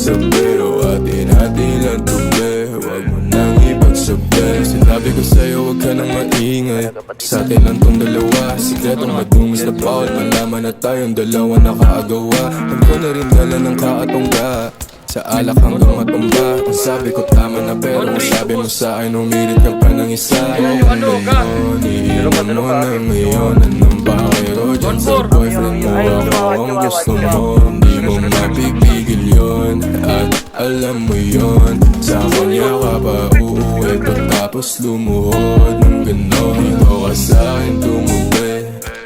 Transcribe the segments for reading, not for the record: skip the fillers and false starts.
ipagsabi o atin-atin lang tubi. Huwag mo nang ipagsabi. Sinabi ko sa'yo huwag ka nang maingay. Sa atin lang tong dalawa, sikretong madungis na bawal malaman na tayong dalawa nakaagawa. Huwag ko na rin dala ng kaatongga, sa alak hanggang matumba. Ang sabi ko tama na pero ang sabi mo sa akin umirit ka pa ng isa. Ngayon, iiwan mo na ngayon. Anong bakero dyan sa boyfriend mo? Ako ang gusto mo, hindi mo mapipigil yun. At alam mo yun, sa kanya ka pa uuwi pagkatapos lumuhod ng ganon. Dito ka sa akin tumubi,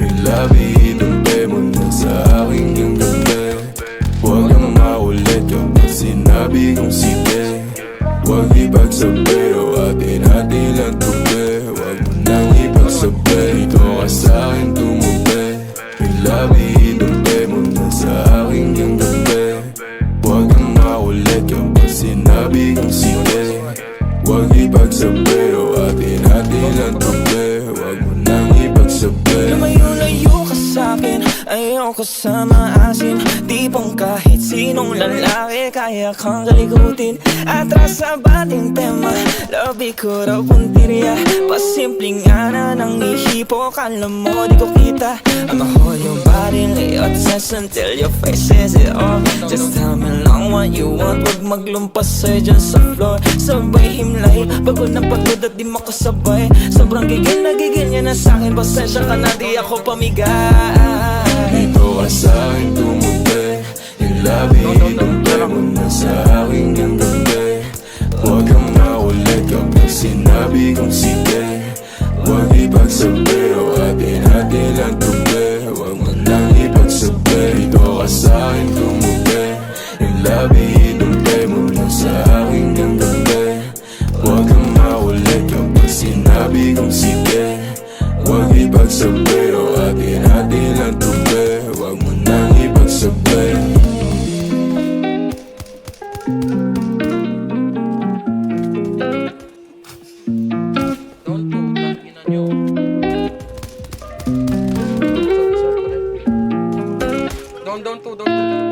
yung labi itumpe mo na sa akin yung gabi. Huwag kang maulit kapag sinabi kong sige. Huwag ipagsabi o atin-atin lang tubi. Huwag mo nang ipagsabi, dito ka sa akin tumubi, yung labi itumpe mo na sa akin yung gabi. Huwag kang maulit kapag sinabi kong sige. Huwag ipagsabi o atin-atin lang tubi. Huwag mo nang ipagsabi. Lumayo-layo ka sa'kin, ayoko sa maasim. Tipong kahit sinong lalaki kaya kang kalikutin. Atras sa bating tema, labi ko raw puntirya. Pasimpleng ana ng ihipo, kala mo di ko kita. I'ma hold your body, lay your chest until your face says it all. Just tell me lang what you want, wag maglumpas sa'yo dyan sa floor. Sabay himlay, pagod na pagod at di makasabay. Sobrang gigil na gigil niya na sa'kin, pasensya ka na di ako pamigay. Dito ka sa akin tumubi, yung labi itumpe mo na sa akin yung gabi. Huwag kang maulit kapag sinabi kong sige. Huwag ipagsabi o atin-atin lang tubi. Huwag mo nang ipagsabi, dito ka sa akin tumubi, yung labi itumpe mo na sa akin yung gabi. Huwag kang maulit kapag sinabi kong sige. Huwag ipagsabi o atin-atin lang tubi. Huwag mo nang ipagsabi. Down, don't